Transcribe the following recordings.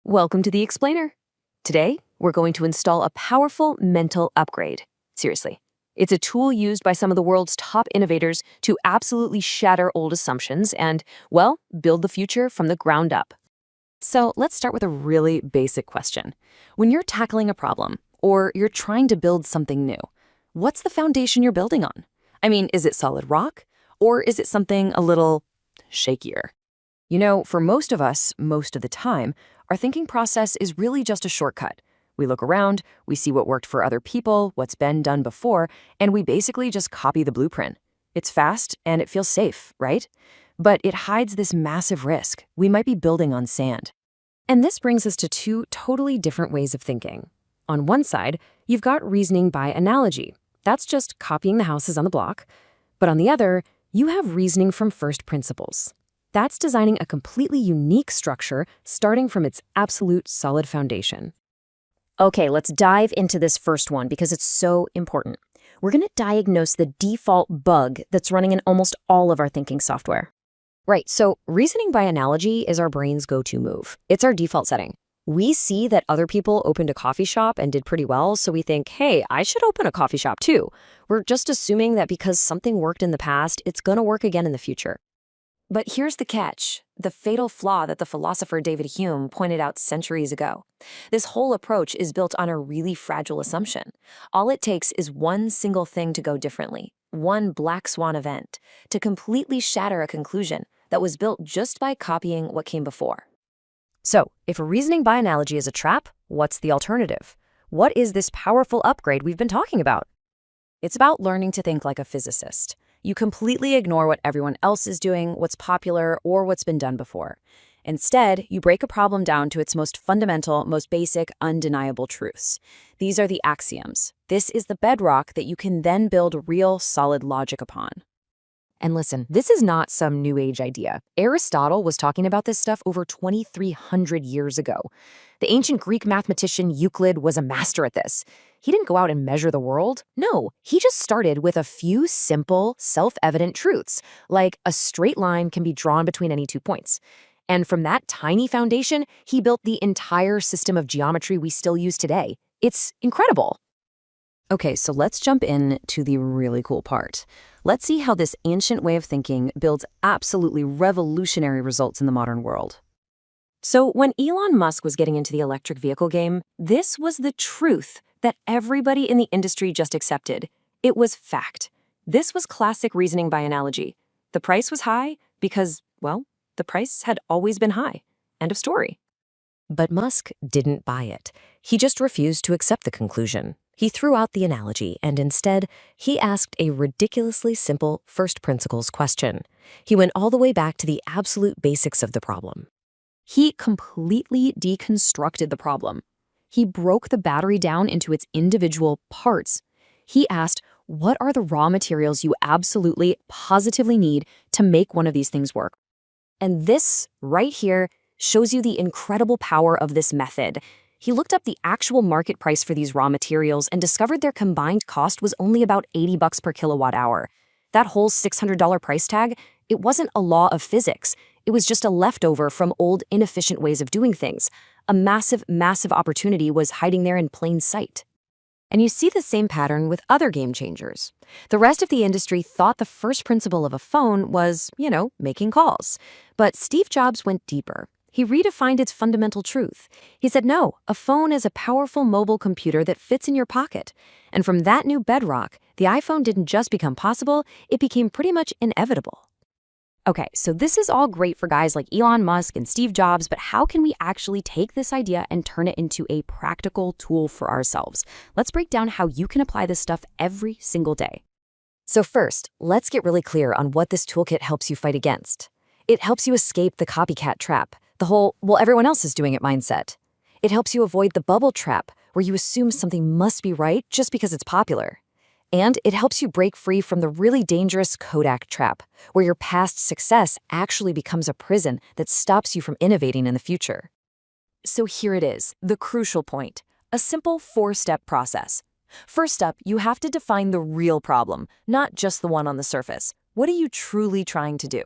Welcome to the Explainer. Today, we're going to install a powerful mental upgrade. Seriously, it's a tool used by some of the world's top innovators to absolutely shatter old assumptions and, well, build the future from the ground up. So let's start with a really basic question. When you're tackling a problem, or you're trying to build something new, what's the foundation you're building on? I mean, is it solid rock? Or is it something a little shakier? You know, for most of us, most of the time, our thinking process is really just a shortcut. We look around, we see what worked for other people, what's been done before, and we basically just copy the blueprint. It's fast and it feels safe, right? But it hides this massive risk. We might be building on sand. And this brings us to two totally different ways of thinking. On one side, you've got reasoning by analogy. That's just copying the houses on the block. But on the other, you have reasoning from first principles. That's designing a completely unique structure starting from its absolute solid foundation. Okay, let's dive into this first one because it's so important. We're going to diagnose the default bug that's running in almost all of our thinking software. Right, so reasoning by analogy is our brain's go-to move. It's our default setting. We see that other people opened a coffee shop and did pretty well, so we think, hey, I should open a coffee shop too. We're just assuming that because something worked in the past, it's going to work again in the future. But here's the catch, the fatal flaw that the philosopher David Hume pointed out centuries ago. This whole approach is built on a really fragile assumption. All it takes is one single thing to go differently, one black swan event, to completely shatter a conclusion that was built just by copying what came before. So, if reasoning by analogy is a trap, what's the alternative? What is this powerful upgrade we've been talking about? It's about learning to think like a physicist. You completely ignore what everyone else is doing, what's popular, or what's been done before. Instead, you break a problem down to its most fundamental, most basic, undeniable truths. These are the axioms. This is the bedrock that you can then build real, solid logic upon. And listen, this is not some new age idea. Aristotle was talking about this stuff over 2,300 years ago. The ancient Greek mathematician Euclid was a master at this. He didn't go out and measure the world. No, he just started with a few simple, self-evident truths, like a straight line can be drawn between any 2 points. And from that tiny foundation, he built the entire system of geometry we still use today. It's incredible. Okay, so let's jump in to the really cool part. Let's see how this ancient way of thinking builds absolutely revolutionary results in the modern world. So when Elon Musk was getting into the electric vehicle game, this was the truth that everybody in the industry just accepted. It was fact. This was classic reasoning by analogy. The price was high because, well, the price had always been high. End of story. But Musk didn't buy it. He just refused to accept the conclusion. He threw out the analogy, and instead, he asked a ridiculously simple first principles question. He went all the way back to the absolute basics of the problem. He completely deconstructed the problem. He broke the battery down into its individual parts. He asked, what are the raw materials you absolutely, positively need to make one of these things work? And this, right here, shows you the incredible power of this method. He looked up the actual market price for these raw materials and discovered their combined cost was only about $80 per kilowatt hour. That whole $600 price tag, it wasn't a law of physics. It was just a leftover from old, inefficient ways of doing things. A massive, massive opportunity was hiding there in plain sight. And you see the same pattern with other game changers. The rest of the industry thought the first principle of a phone was, making calls. But Steve Jobs went deeper. He redefined its fundamental truth. He said, no, a phone is a powerful mobile computer that fits in your pocket. And from that new bedrock, the iPhone didn't just become possible, it became pretty much inevitable. Okay, so this is all great for guys like Elon Musk and Steve Jobs, but how can we actually take this idea and turn it into a practical tool for ourselves? Let's break down how you can apply this stuff every single day. So first, let's get really clear on what this toolkit helps you fight against. It helps you escape the copycat trap, the whole, well, everyone else is doing it mindset. It helps you avoid the bubble trap, where you assume something must be right just because it's popular. And it helps you break free from the really dangerous Kodak trap, where your past success actually becomes a prison that stops you from innovating in the future. So here it is, the crucial point, a simple 4-step process. First up, you have to define the real problem, not just the one on the surface. What are you truly trying to do?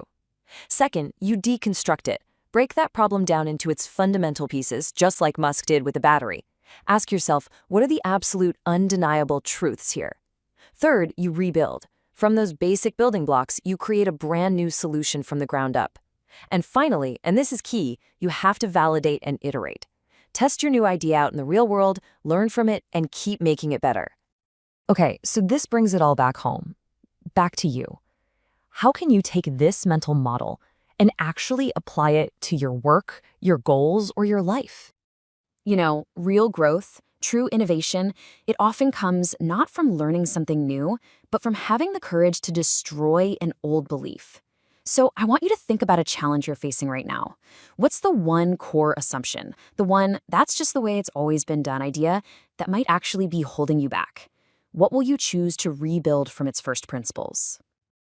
Second, you deconstruct it. Break that problem down into its fundamental pieces, just like Musk did with the battery. Ask yourself, what are the absolute undeniable truths here? Third, you rebuild. From those basic building blocks, you create a brand new solution from the ground up. And finally, and this is key, you have to validate and iterate. Test your new idea out in the real world, learn from it, and keep making it better. Okay, so this brings it all back home. Back to you. How can you take this mental model and actually apply it to your work, your goals, or your life? You know, real growth, true innovation, it often comes not from learning something new, but from having the courage to destroy an old belief. So I want you to think about a challenge you're facing right now. What's the one core assumption, the one "that's just the way it's always been done" idea that might actually be holding you back? What will you choose to rebuild from its first principles?